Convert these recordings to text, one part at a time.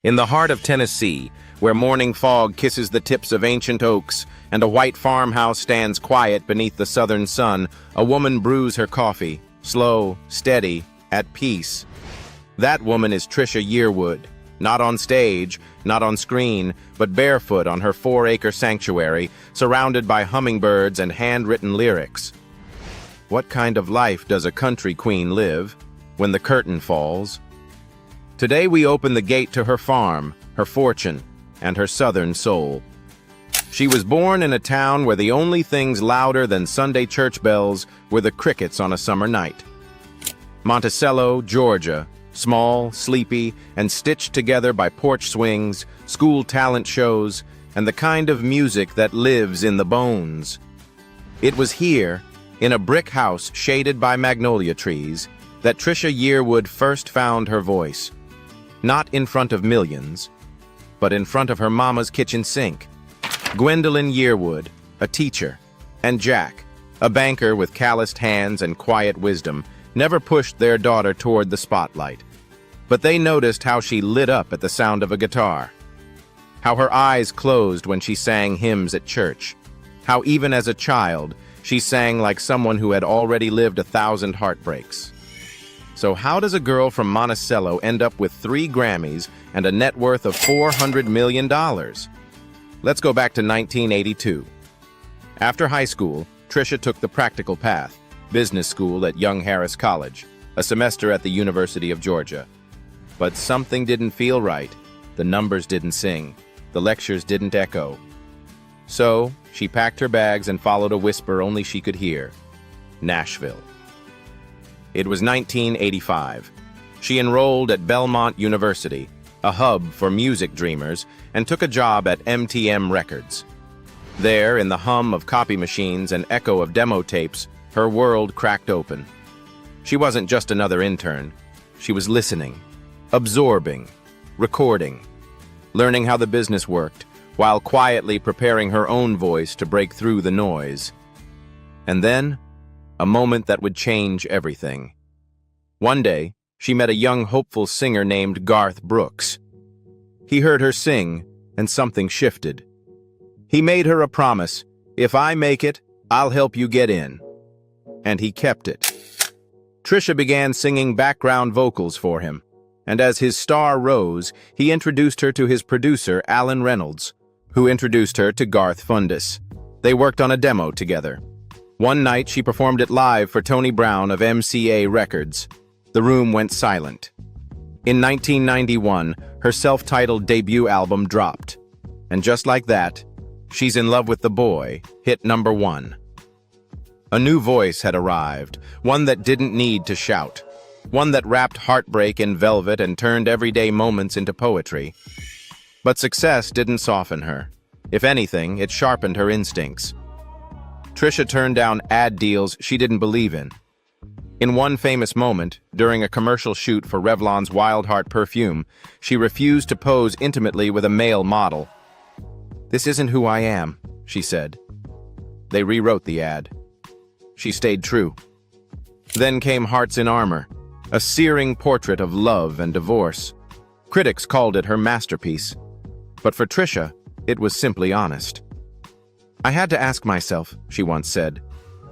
In the heart of Tennessee, where morning fog kisses the tips of ancient oaks and a white farmhouse stands quiet beneath the southern sun, a woman brews her coffee, slow, steady, at peace. That woman is Trisha Yearwood, not on stage, not on screen, but barefoot on her 4-acre sanctuary, surrounded by hummingbirds and handwritten lyrics. What kind of life does a country queen live when the curtain falls? Today we open the gate to her farm, her fortune, and her southern soul. She was born in a town where the only things louder than Sunday church bells were the crickets on a summer night. Monticello, Georgia, small, sleepy, and stitched together by porch swings, school talent shows, and the kind of music that lives in the bones. It was here, in a brick house shaded by magnolia trees, that Trisha Yearwood first found her voice. Not in front of millions, but in front of her mama's kitchen sink. Gwendolyn Yearwood, a teacher, and Jack, a banker with calloused hands and quiet wisdom, never pushed their daughter toward the spotlight. But they noticed how she lit up at the sound of a guitar, how her eyes closed when she sang hymns at church, how even as a child, she sang like someone who had already lived 1,000 heartbreaks. So how does a girl from Monticello end up with 3 Grammys and a net worth of $400 million? Let's go back to 1982. After high school, Trisha took the practical path, business school at Young Harris College, a semester at the University of Georgia. But something didn't feel right. The numbers didn't sing. The lectures didn't echo. So she packed her bags and followed a whisper only she could hear: Nashville. It was 1985. She enrolled at Belmont University, a hub for music dreamers, and took a job at MTM Records. There, in the hum of copy machines and echo of demo tapes, her world cracked open. She wasn't just another intern. She was listening, absorbing, recording, learning how the business worked, while quietly preparing her own voice to break through the noise. And then, a moment that would change everything. One day, she met a young, hopeful singer named Garth Brooks. He heard her sing, and something shifted. He made her a promise: if I make it, I'll help you get in. And he kept it. Trisha began singing background vocals for him, and as his star rose, he introduced her to his producer, Alan Reynolds, who introduced her to Garth Fundis. They worked on a demo together. One night, she performed it live for Tony Brown of MCA Records. The room went silent. In 1991, her self-titled debut album dropped. And just like that, She's in Love with the Boy hit #1. A new voice had arrived, one that didn't need to shout, one that wrapped heartbreak in velvet and turned everyday moments into poetry. But success didn't soften her. If anything, it sharpened her instincts. Trisha turned down ad deals she didn't believe in. In one famous moment, during a commercial shoot for Revlon's Wild Heart perfume, she refused to pose intimately with a male model. "This isn't who I am," she said. They rewrote the ad. She stayed true. Then came Hearts in Armor, a searing portrait of love and divorce. Critics called it her masterpiece. But for Trisha, it was simply honest. "I had to ask myself," she once said,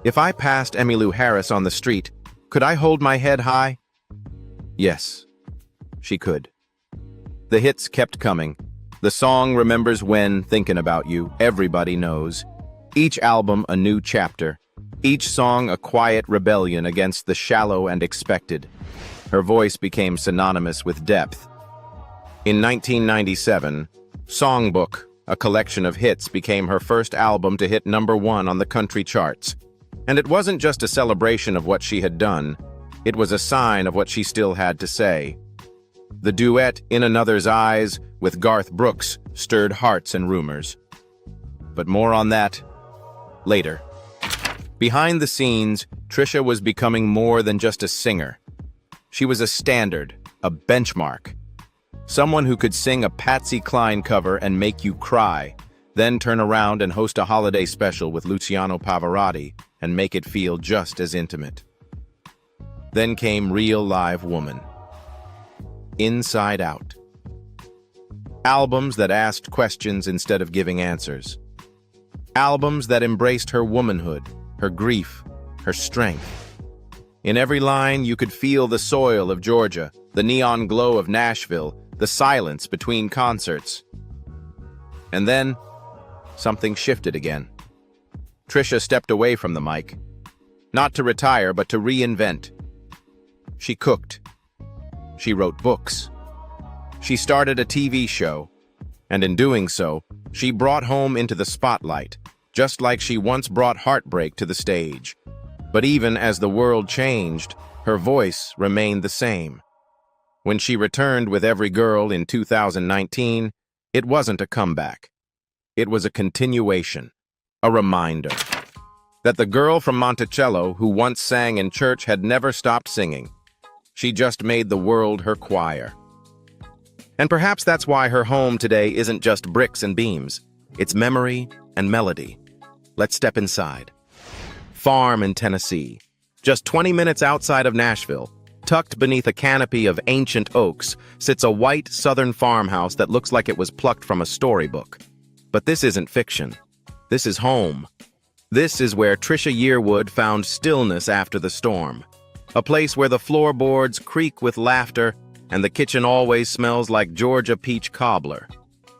"if I passed Emmylou Harris on the street, could I hold my head high?" Yes, she could. The hits kept coming. The song Remembers When, Thinking About You, everybody knows. Each album a new chapter. Each song a quiet rebellion against the shallow and expected. Her voice became synonymous with depth. In 1997, Songbook, a collection of hits, became her first album to hit #1 on the country charts. And it wasn't just a celebration of what she had done, it was a sign of what she still had to say. The duet, In Another's Eyes, with Garth Brooks, stirred hearts and rumors. But more on that later. Behind the scenes, Trisha was becoming more than just a singer. She was a standard, a benchmark. Someone who could sing a Patsy Cline cover and make you cry, then turn around and host a holiday special with Luciano Pavarotti and make it feel just as intimate. Then came Real Live Woman. Inside Out. Albums that asked questions instead of giving answers. Albums that embraced her womanhood, her grief, her strength. In every line, you could feel the soil of Georgia, the neon glow of Nashville, the silence between concerts. And then, something shifted again. Trisha stepped away from the mic, not to retire, but to reinvent. She cooked. She wrote books. She started a TV show, and in doing so, she brought home into the spotlight, just like she once brought heartbreak to the stage. But even as the world changed, her voice remained the same. When she returned with Every Girl in 2019, it wasn't a comeback. It was a continuation, a reminder that the girl from Monticello who once sang in church had never stopped singing. She just made the world her choir. And perhaps that's why her home today isn't just bricks and beams. It's memory and melody. Let's step inside. Farm in Tennessee, just 20 minutes outside of Nashville, tucked beneath a canopy of ancient oaks, sits a white southern farmhouse that looks like it was plucked from a storybook. But this isn't fiction. This is home. This is where Trisha Yearwood found stillness after the storm. A place where the floorboards creak with laughter and the kitchen always smells like Georgia peach cobbler.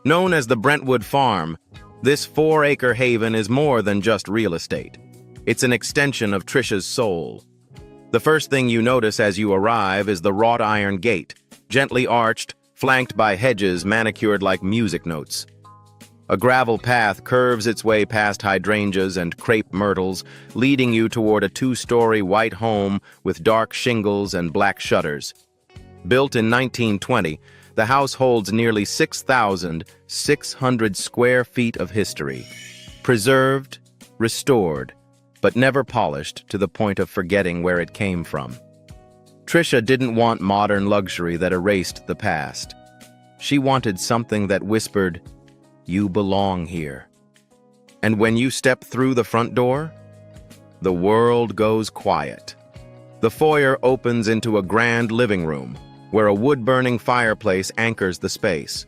Known as the Brentwood Farm, this 4-acre haven is more than just real estate. It's an extension of Trisha's soul. The first thing you notice as you arrive is the wrought iron gate, gently arched, flanked by hedges manicured like music notes. A gravel path curves its way past hydrangeas and crepe myrtles, leading you toward a 2-story white home with dark shingles and black shutters. Built in 1920, the house holds nearly 6,600 square feet of history. Preserved, restored, but never polished to the point of forgetting where it came from. Trisha didn't want modern luxury that erased the past. She wanted something that whispered, "You belong here." And when you step through the front door, the world goes quiet. The foyer opens into a grand living room, where a wood-burning fireplace anchors the space.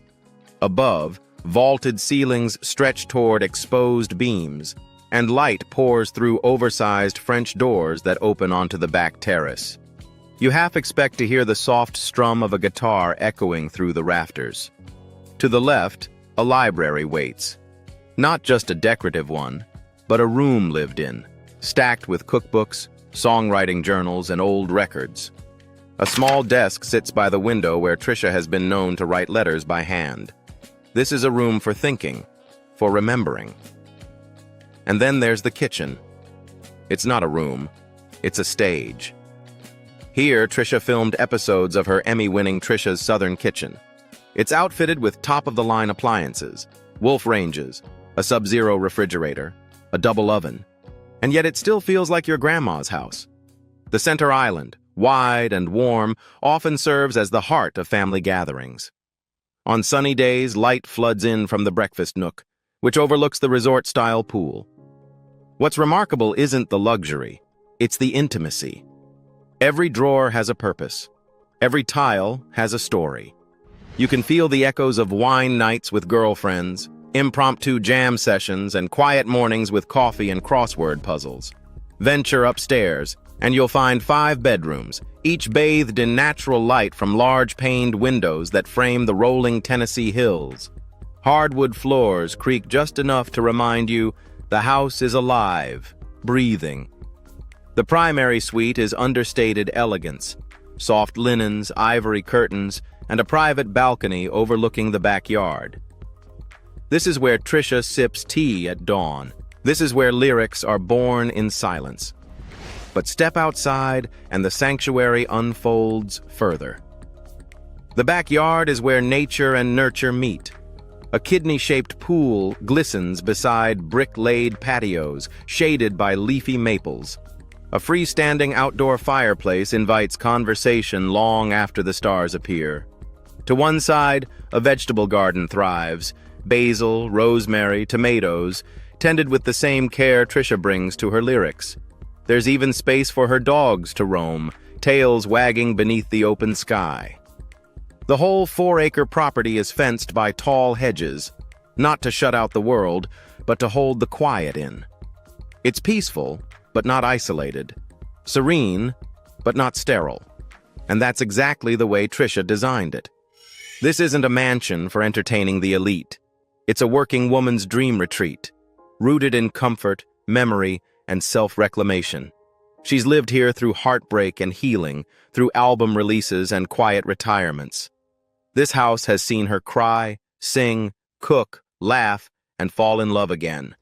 Above, vaulted ceilings stretch toward exposed beams, and light pours through oversized French doors that open onto the back terrace. You half expect to hear the soft strum of a guitar echoing through the rafters. To the left, a library waits. Not just a decorative one, but a room lived in, stacked with cookbooks, songwriting journals, and old records. A small desk sits by the window where Trisha has been known to write letters by hand. This is a room for thinking, for remembering. And then there's the kitchen. It's not a room, it's a stage. Here, Trisha filmed episodes of her Emmy-winning Trisha's Southern Kitchen. It's outfitted with top-of-the-line appliances, Wolf ranges, a Sub-Zero refrigerator, a double oven, and yet it still feels like your grandma's house. The center island, wide and warm, often serves as the heart of family gatherings. On sunny days, light floods in from the breakfast nook, which overlooks the resort-style pool. What's remarkable isn't the luxury, it's the intimacy. Every drawer has a purpose. Every tile has a story. You can feel the echoes of wine nights with girlfriends, impromptu jam sessions, and quiet mornings with coffee and crossword puzzles. Venture upstairs, and you'll find 5 bedrooms, each bathed in natural light from large paned windows that frame the rolling Tennessee hills. Hardwood floors creak just enough to remind you the house is alive, breathing. The primary suite is understated elegance, soft linens, ivory curtains, and a private balcony overlooking the backyard. This is where Trisha sips tea at dawn. This is where lyrics are born in silence. But step outside and the sanctuary unfolds further. The backyard is where nature and nurture meet. A kidney-shaped pool glistens beside brick-laid patios, shaded by leafy maples. A freestanding outdoor fireplace invites conversation long after the stars appear. To one side, a vegetable garden thrives, basil, rosemary, tomatoes, tended with the same care Trisha brings to her lyrics. There's even space for her dogs to roam, tails wagging beneath the open sky. The whole 4-acre property is fenced by tall hedges, not to shut out the world, but to hold the quiet in. It's peaceful, but not isolated. Serene, but not sterile. And that's exactly the way Trisha designed it. This isn't a mansion for entertaining the elite. It's a working woman's dream retreat, rooted in comfort, memory, and self-reclamation. She's lived here through heartbreak and healing, through album releases and quiet retirements. This house has seen her cry, sing, cook, laugh, and fall in love again.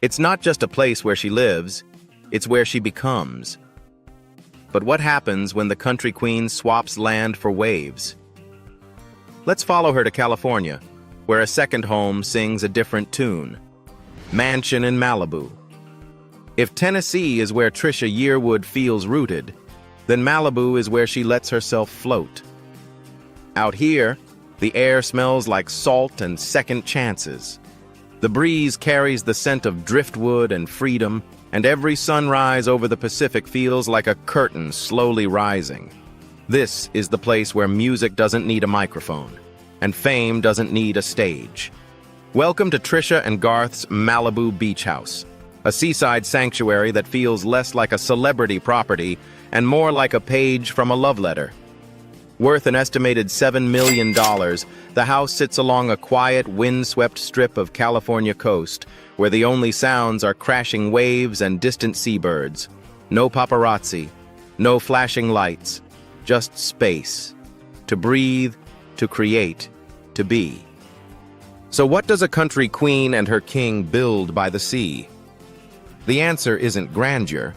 It's not just a place where she lives, it's where she becomes. But what happens when the country queen swaps land for waves? Let's follow her to California, where a second home sings a different tune. Mansion in Malibu. If Tennessee is where Trisha Yearwood feels rooted, then Malibu is where she lets herself float. Out here, the air smells like salt and second chances. The breeze carries the scent of driftwood and freedom, and every sunrise over the Pacific feels like a curtain slowly rising. This is the place where music doesn't need a microphone, and fame doesn't need a stage. Welcome to Trisha and Garth's Malibu Beach House, a seaside sanctuary that feels less like a celebrity property and more like a page from a love letter. Worth an estimated $7 million, the house sits along a quiet, windswept strip of California coast, where the only sounds are crashing waves and distant seabirds. No paparazzi, no flashing lights, just space. To breathe, to create, to be. So what does a country queen and her king build by the sea? The answer isn't grandeur,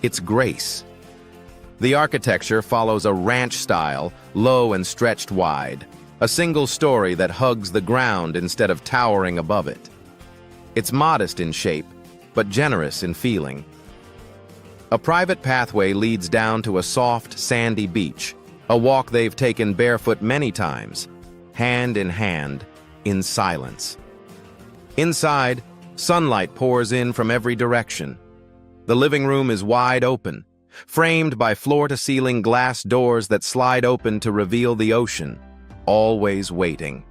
it's grace. The architecture follows a ranch style, low and stretched wide, a single story that hugs the ground instead of towering above it. It's modest in shape, but generous in feeling. A private pathway leads down to a soft, sandy beach, a walk they've taken barefoot many times, hand in silence. Inside, sunlight pours in from every direction. The living room is wide open, framed by floor-to-ceiling glass doors that slide open to reveal the ocean, always waiting.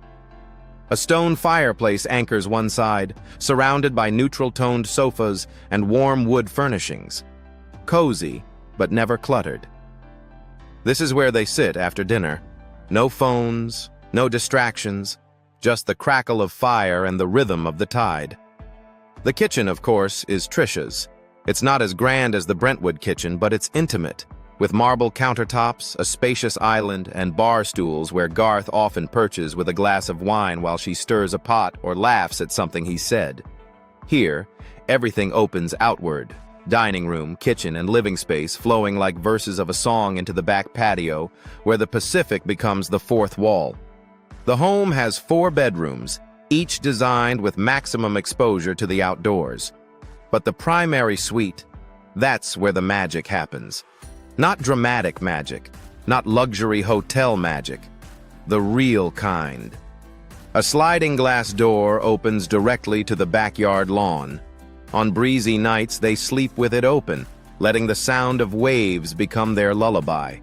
A stone fireplace anchors one side, surrounded by neutral-toned sofas and warm wood furnishings. Cozy, but never cluttered. This is where they sit after dinner. No phones, no distractions, just the crackle of fire and the rhythm of the tide. The kitchen, of course, is Trisha's. It's not as grand as the Brentwood kitchen, but it's intimate, with marble countertops, a spacious island, and bar stools where Garth often perches with a glass of wine while she stirs a pot or laughs at something he said. Here, everything opens outward. Dining room, kitchen, and living space flowing like verses of a song into the back patio, where the Pacific becomes the fourth wall. The home has 4 bedrooms, each designed with maximum exposure to the outdoors. But the primary suite, that's where the magic happens. Not dramatic magic, not luxury hotel magic, the real kind. A sliding glass door opens directly to the backyard lawn. On breezy nights, they sleep with it open, letting the sound of waves become their lullaby.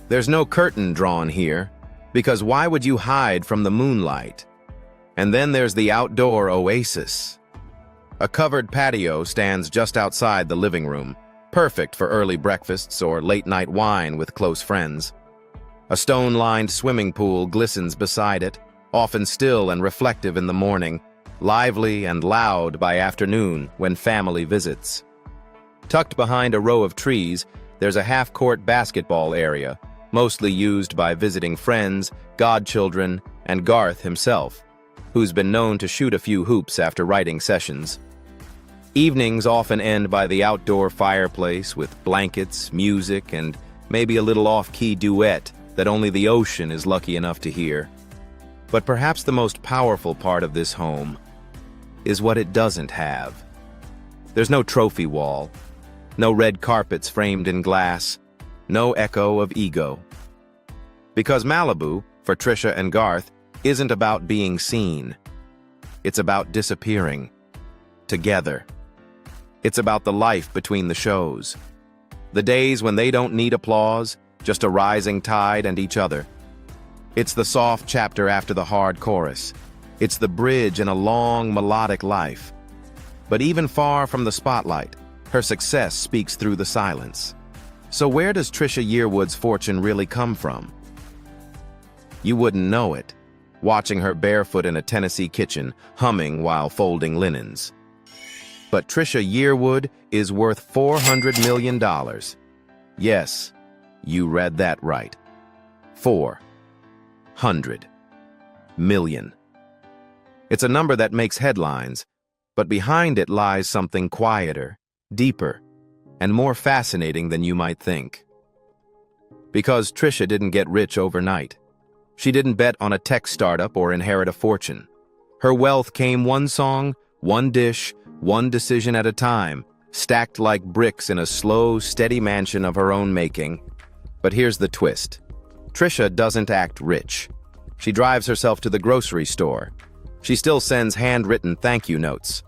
There's no curtain drawn here, because why would you hide from the moonlight? And then there's the outdoor oasis. A covered patio stands just outside the living room, perfect for early breakfasts or late-night wine with close friends. A stone-lined swimming pool glistens beside it, often still and reflective in the morning, lively and loud by afternoon when family visits. Tucked behind a row of trees, there's a half-court basketball area, mostly used by visiting friends, godchildren, and Garth himself, who's been known to shoot a few hoops after writing sessions. Evenings often end by the outdoor fireplace with blankets, music, and maybe a little off-key duet that only the ocean is lucky enough to hear. But perhaps the most powerful part of this home is what it doesn't have. There's no trophy wall, no red carpets framed in glass, no echo of ego. Because Malibu, for Trisha and Garth, isn't about being seen. It's about disappearing. Together. It's about the life between the shows. The days when they don't need applause, just a rising tide and each other. It's the soft chapter after the hard chorus. It's the bridge in a long, melodic life. But even far from the spotlight, her success speaks through the silence. So where does Trisha Yearwood's fortune really come from? You wouldn't know it, watching her barefoot in a Tennessee kitchen, humming while folding linens. But Trisha Yearwood is worth $400 million. Yes, you read that right. 400 million. It's a number that makes headlines, but behind it lies something quieter, deeper, and more fascinating than you might think. Because Trisha didn't get rich overnight. She didn't bet on a tech startup or inherit a fortune. Her wealth came one song, one dish, one decision at a time, stacked like bricks in a slow, steady mansion of her own making. But here's the twist. Trisha doesn't act rich. She drives herself to the grocery store. She still sends handwritten thank you notes.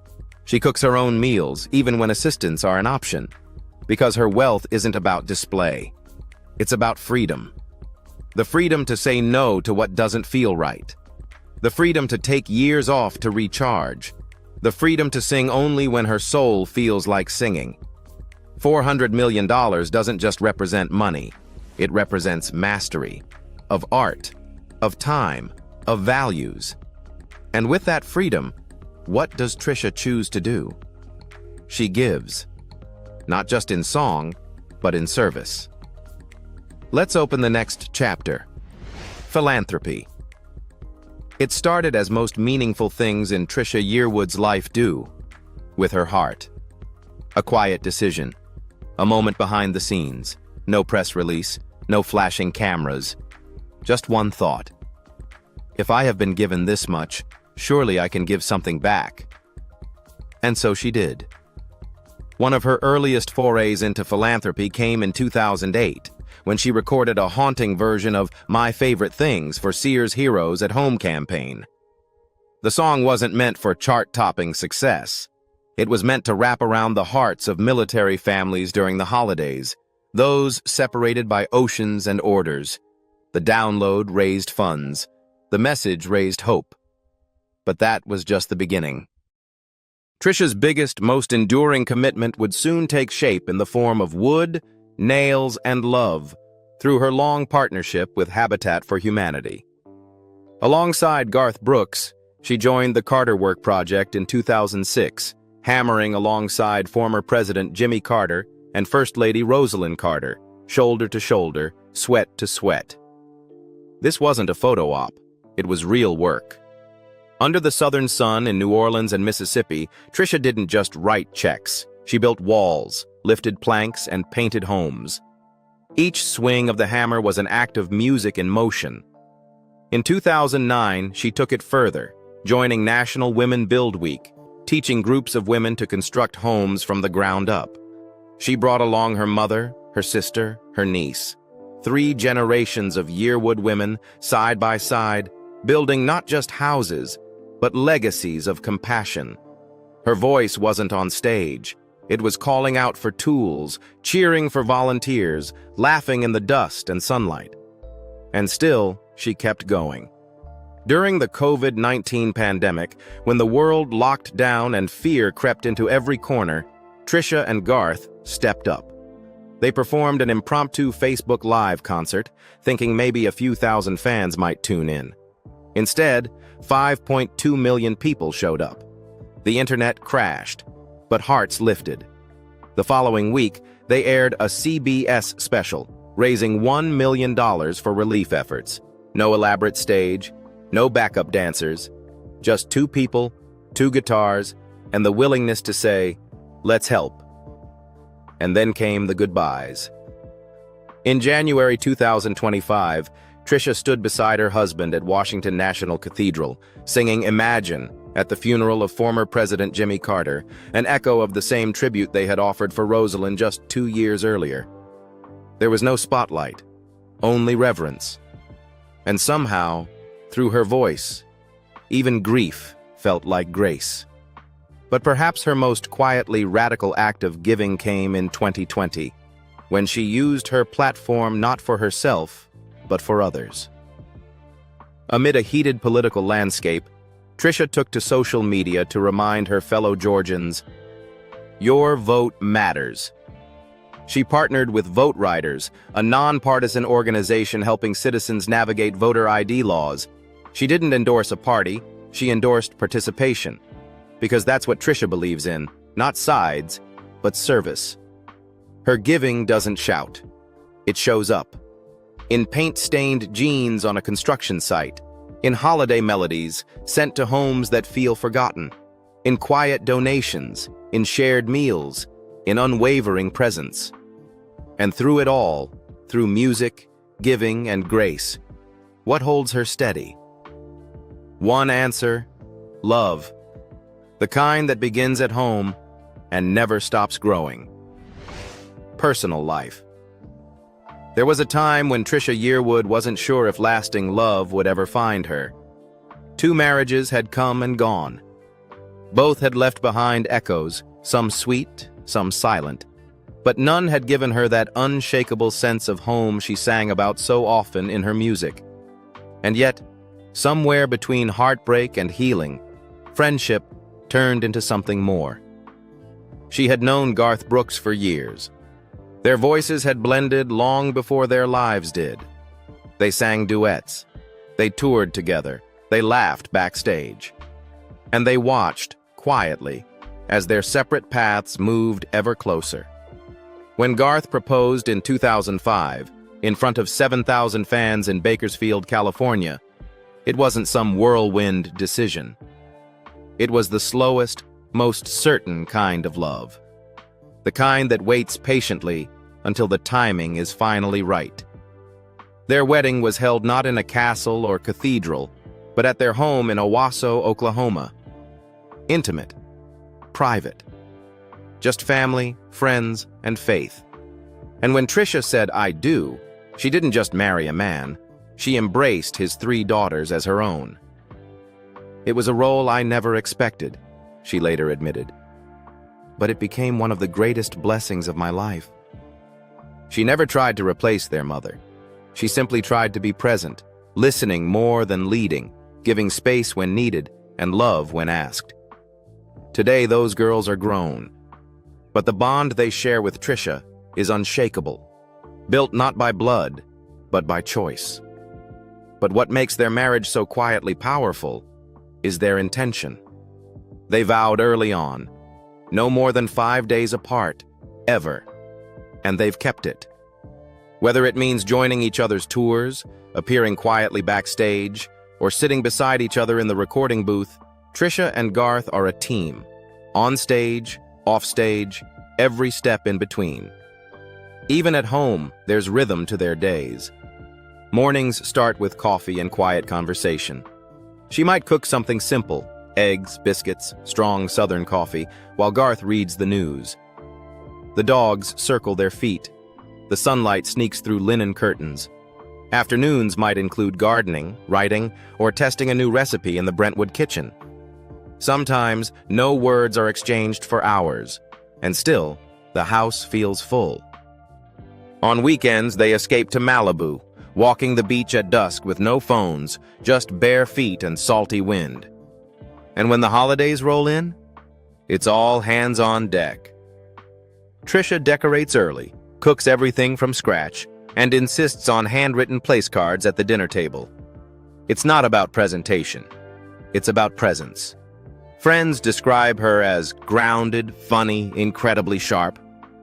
She cooks her own meals, even when assistants are an option. Because her wealth isn't about display. It's about freedom. The freedom to say no to what doesn't feel right. The freedom to take years off to recharge. The freedom to sing only when her soul feels like singing. $400 million doesn't just represent money. It represents mastery, of art, of time, of values. And with that freedom, what does Trisha choose to do? She gives. Not just in song, but in service. Let's open the next chapter. Philanthropy. It started as most meaningful things in Trisha Yearwood's life do, with her heart. A quiet decision, a moment behind the scenes, no press release, no flashing cameras, just one thought. If I have been given this much, surely I can give something back. And so she did. One of her earliest forays into philanthropy came in 2008, when she recorded a haunting version of My Favorite Things for Sears Heroes at Home campaign. The song wasn't meant for chart-topping success. It was meant to wrap around the hearts of military families during the holidays, those separated by oceans and orders. The download raised funds. The message raised hope. But that was just the beginning. Trisha's biggest, most enduring commitment would soon take shape in the form of wood, nails, and love through her long partnership with Habitat for Humanity. Alongside Garth Brooks, she joined the Carter Work Project in 2006, hammering alongside former President Jimmy Carter and First Lady Rosalind Carter, shoulder to shoulder, sweat to sweat. This wasn't a photo op. It was real work. Under the southern sun in New Orleans and Mississippi, Trisha didn't just write checks. She built walls, lifted planks, and painted homes. Each swing of the hammer was an act of music in motion. In 2009, she took it further, joining National Women Build Week, teaching groups of women to construct homes from the ground up. She brought along her mother, her sister, her niece. 3 generations of Yearwood women, side by side, building not just houses, but legacies of compassion. Her voice wasn't on stage. It was calling out for tools, cheering for volunteers, laughing in the dust and sunlight. And still, she kept going. During the COVID-19 pandemic, when the world locked down and fear crept into every corner, Trisha and Garth stepped up. They performed an impromptu Facebook Live concert, thinking maybe a few thousand fans might tune in. Instead, 5.2 million people showed up. The internet crashed, but hearts lifted. The following week, they aired a CBS special, raising $1 million for relief efforts. No elaborate stage, no backup dancers, just 2 people, 2 guitars, and the willingness to say, "Let's help." And then came the goodbyes. In January 2025, Trisha stood beside her husband at Washington National Cathedral, singing Imagine at the funeral of former President Jimmy Carter, an echo of the same tribute they had offered for Rosalind just 2 years earlier. There was no spotlight, only reverence. And somehow, through her voice, even grief felt like grace. But perhaps her most quietly radical act of giving came in 2020, when she used her platform not for herself, but for others. Amid a heated political landscape, Trisha took to social media to remind her fellow Georgians, "Your vote matters." She partnered with Vote Riders, a nonpartisan organization helping citizens navigate voter ID laws. She didn't endorse a party, she endorsed participation. Because that's what Trisha believes in, not sides, but service. Her giving doesn't shout. It shows up. In paint-stained jeans on a construction site, in holiday melodies sent to homes that feel forgotten, in quiet donations, in shared meals, in unwavering presence. And through it all, through music, giving, and grace, what holds her steady? One answer: love. The kind that begins at home and never stops growing. Personal life. There was a time when Trisha Yearwood wasn't sure if lasting love would ever find her. 2 marriages had come and gone. Both had left behind echoes, some sweet, some silent. But none had given her that unshakable sense of home she sang about so often in her music. And yet, somewhere between heartbreak and healing, friendship turned into something more. She had known Garth Brooks for years. Their voices had blended long before their lives did. They sang duets. They toured together. They laughed backstage. And they watched, quietly, as their separate paths moved ever closer. When Garth proposed in 2005, in front of 7,000 fans in Bakersfield, California, it wasn't some whirlwind decision. It was the slowest, most certain kind of love. The kind that waits patiently until the timing is finally right. Their wedding was held not in a castle or cathedral, but at their home in Owasso, Oklahoma. Intimate, private. Just family, friends, and faith. And when Trisha said, "I do," she didn't just marry a man, she embraced his 3 daughters as her own. "It was a role I never expected," she later admitted. "But it became one of the greatest blessings of my life." She never tried to replace their mother. She simply tried to be present, listening more than leading, giving space when needed, and love when asked. Today, those girls are grown. But the bond they share with Trisha is unshakable, built not by blood, but by choice. But what makes their marriage so quietly powerful is their intention. They vowed early on, no more than 5 days apart, ever, and they've kept it. Whether it means joining each other's tours, appearing quietly backstage, or sitting beside each other in the recording booth, Trisha and Garth are a team, on stage, off stage, every step in between. Even at home, there's rhythm to their days. Mornings start with coffee and quiet conversation. She might cook something simple, eggs, biscuits, strong Southern coffee, while Garth reads the news. The dogs circle their feet. The sunlight sneaks through linen curtains. Afternoons might include gardening, writing, or testing a new recipe in the Brentwood kitchen. Sometimes, no words are exchanged for hours, and still, the house feels full. On weekends, they escape to Malibu, walking the beach at dusk with no phones, just bare feet and salty wind. And when the holidays roll in, it's all hands on deck. Trisha decorates early, cooks everything from scratch, and insists on handwritten place cards at the dinner table. It's not about presentation. It's about presence. Friends describe her as grounded, funny, incredibly sharp,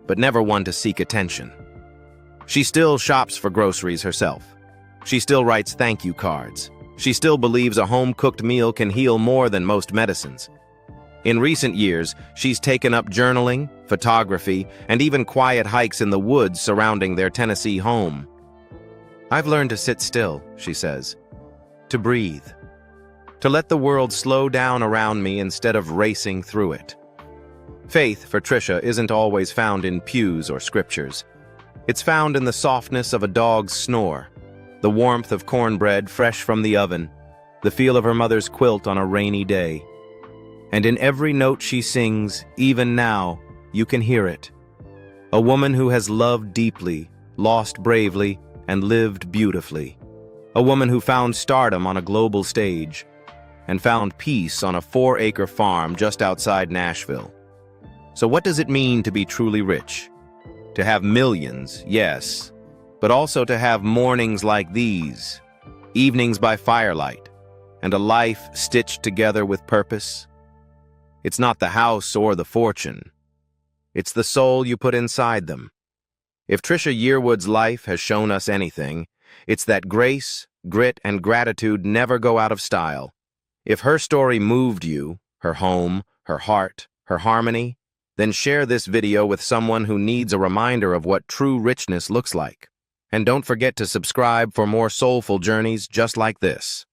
but never one to seek attention. She still shops for groceries herself. She still writes thank you cards. She still believes a home-cooked meal can heal more than most medicines. In recent years, she's taken up journaling, photography, and even quiet hikes in the woods surrounding their Tennessee home. "I've learned to sit still," she says, "to breathe, to let the world slow down around me instead of racing through it." Faith for Trisha isn't always found in pews or scriptures. It's found in the softness of a dog's snore, the warmth of cornbread fresh from the oven, the feel of her mother's quilt on a rainy day. And in every note she sings, even now, you can hear it. A woman who has loved deeply, lost bravely, and lived beautifully. A woman who found stardom on a global stage and found peace on a 4-acre farm just outside Nashville. So what does it mean to be truly rich? To have millions, yes, but also to have mornings like these, evenings by firelight, and a life stitched together with purpose? It's not the house or the fortune. It's the soul you put inside them. If Trisha Yearwood's life has shown us anything, it's that grace, grit, and gratitude never go out of style. If her story moved you, her home, her heart, her harmony, then share this video with someone who needs a reminder of what true richness looks like. And don't forget to subscribe for more soulful journeys just like this.